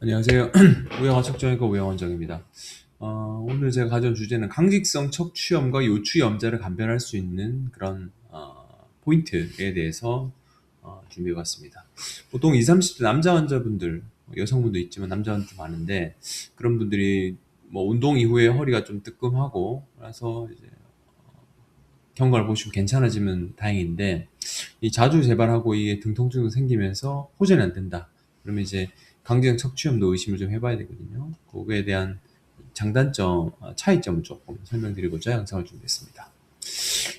안녕하세요. 우영아 척정외과 우영원장입니다. 오늘 제가 가져온 주제는 강직성 척추염과 요추염자를 감별할 수 있는 그런 포인트에 대해서 준비해봤습니다. 보통 20, 30대 남자 환자분들, 여성분도 있지만 남자 환자도 많은데 그런 분들이 뭐 운동 이후에 허리가 좀 뜨끔하고 그래서 이제 경과를 보시고 괜찮아지면 다행인데 이 자주 재발하고 이게 등 통증도 생기면서 호전이 안 된다. 그러면 이제 강제성 척추염도 의심을 좀 해봐야 되거든요. 그거에 대한 장단점, 차이점을 조금 설명드리고자 영상을 준비했습니다.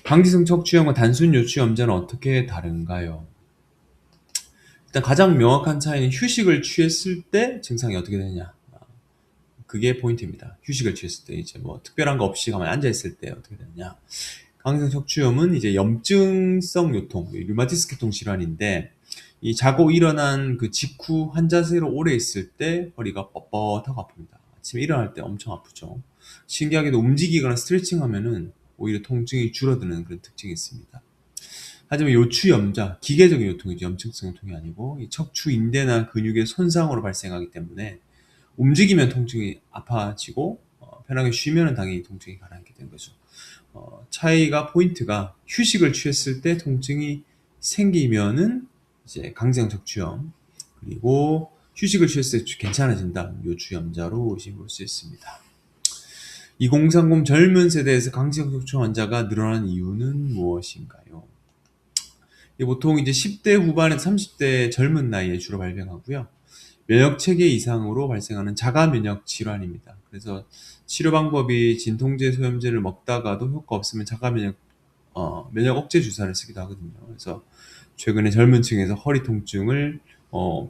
강제성 척추염과 단순 요추염자는 어떻게 다른가요? 일단 가장 명확한 차이는 휴식을 취했을 때 증상이 어떻게 되느냐. 그게 포인트입니다. 휴식을 취했을 때 이제 뭐 특별한 거 없이 가만히 앉아 있을 때 어떻게 되느냐. 강제성 척추염은 이제 염증성 요통, 류마티스ke통 질환인데 이 자고 일어난 그 직후 한 자세로 오래 있을 때 허리가 뻣뻣하고 아픕니다. 아침에 일어날 때 엄청 아프죠. 신기하게도 움직이거나 스트레칭 하면은 오히려 통증이 줄어드는 그런 특징이 있습니다. 하지만 요추염자, 기계적인 요통이죠. 염증성 요통이 아니고 이 척추 인대나 근육의 손상으로 발생하기 때문에 움직이면 통증이 아파지고 편하게 쉬면 당연히 통증이 가라앉게 되는 거죠. 차이가 포인트가 휴식을 취했을 때 통증이 생기면은 이제 강제성 척추염, 그리고 휴식을 취했을 때 괜찮아진다, 요추염자로 의심해 볼 수 있습니다. 2030 젊은 세대에서 강제성 척추 환자가 늘어난 이유는 무엇인가요? 보통 이제 10대 후반에서 30대 젊은 나이에 주로 발병하고요. 면역 체계 이상으로 발생하는 자가 면역 질환입니다. 그래서 치료 방법이 진통제, 소염제를 먹다가도 효과 없으면 자가 면역 면역 억제 주사를 쓰기도 하거든요. 그래서 최근에 젊은 층에서 허리 통증을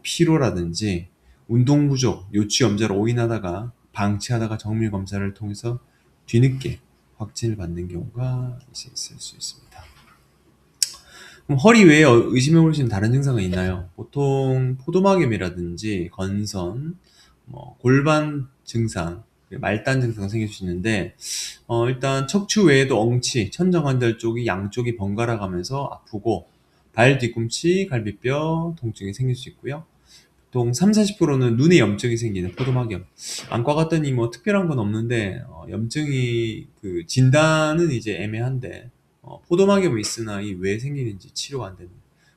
피로라든지 운동 부족, 요추염자로 오인하다가 방치하다가 정밀 검사를 통해서 뒤늦게 확진을 받는 경우가 있을 수 있습니다. 그럼 허리 외에 의심해 볼 수 있는 다른 증상은 있나요? 보통 포도막염이라든지 건선, 골반 증상, 말단 증상 생길 수 있는데 일단 척추 외에도 엉치, 천정관절 쪽이 양쪽이 번갈아 가면서 아프고 발 뒤꿈치, 갈비뼈 통증이 생길 수 있고요. 보통 3, 40%는 눈에 염증이 생기는 포도막염. 안과 갔더니 뭐 특별한 건 없는데 염증이 그 진단은 이제 애매한데 포도막염이 있으나 이 왜 생기는지 치료가 안 되는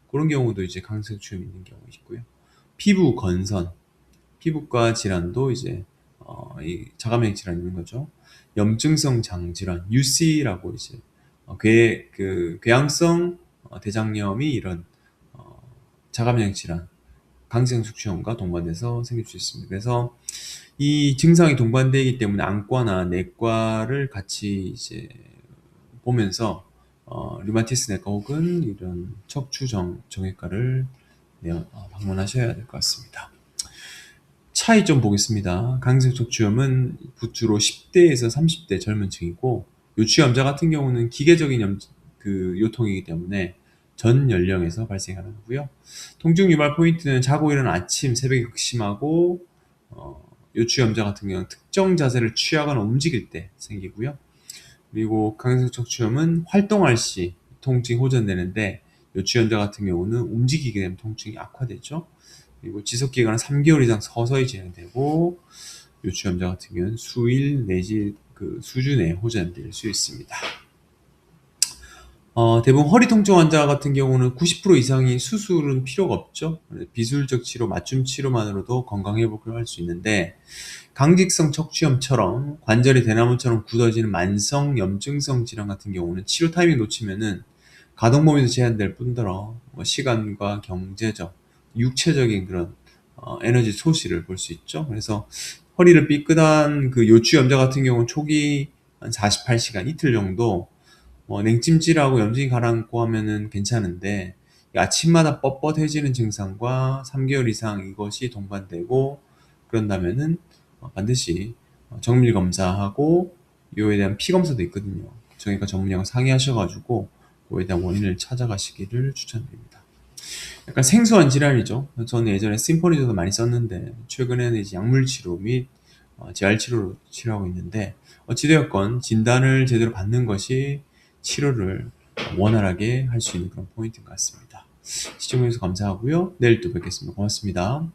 그런 경우도 이제 강색추염이 있는 경우 있고요. 피부 건선, 피부과 질환도 이제 이 자가면역 질환이 있는 거죠. 염증성 장질환, UC라고 이제 궤양성 대장염이 이런 자가면역 질환, 강제성 척추염과 동반돼서 생길 수 있습니다. 그래서 이 증상이 동반되기 때문에 안과나 내과를 같이 이제 보면서 류마티스 내과 혹은 이런 척추 정형외과를 방문하셔야 될 것 같습니다. 차이 좀 보겠습니다. 강제성 척추염은 주로 10대에서 30대 젊은 층이고 요추염자 같은 경우는 기계적인 요통이기 때문에 전 연령에서 발생하는 거고요. 통증 유발 포인트는 자고 일어난 아침, 새벽이 극심하고 요추염자 같은 경우는 특정 자세를 취하거나 움직일 때 생기고요. 그리고 강제성 척추염은 활동할 시 통증이 호전되는데 요추염자 같은 경우는 움직이게 되면 통증이 악화되죠. 그리고 지속기간은 3개월 이상 서서히 진행되고 요추염자 같은 경우는 수일 내지 그 수주 내에 호전될 수 있습니다. 대부분 허리 통증 환자 같은 경우는 90% 이상이 수술은 필요가 없죠. 비술적 치료, 맞춤 치료만으로도 건강 회복을 할 수 있는데 강직성 척추염처럼 관절이 대나무처럼 굳어지는 만성 염증성 질환 같은 경우는 치료 타이밍 놓치면은 가동 범위도 제한될 뿐더러 시간과 경제적, 육체적인 그런 에너지 소실을 볼 수 있죠. 그래서 허리를 삐끗한 그 요추염자 같은 경우는 초기 한 48시간, 이틀 정도 냉찜질하고 염증이 가라앉고 하면은 괜찮은데 아침마다 뻣뻣해지는 증상과 3개월 이상 이것이 동반되고 그런다면은 반드시 정밀 검사하고 이거에 대한 피 검사도 있거든요. 정형외과 전문의하고 상의하셔가지고 그거에 대한 원인을 찾아가시기를 추천드립니다. 약간 생소한 질환이죠. 저는 예전에 심포니저도 많이 썼는데 최근에는 이제 약물 치료 및 재활 치료로 치료하고 있는데 어찌되었건 진단을 제대로 받는 것이 치료를 원활하게 할 수 있는 그런 포인트인 것 같습니다. 시청해주셔서 감사하고요. 내일 또 뵙겠습니다. 고맙습니다.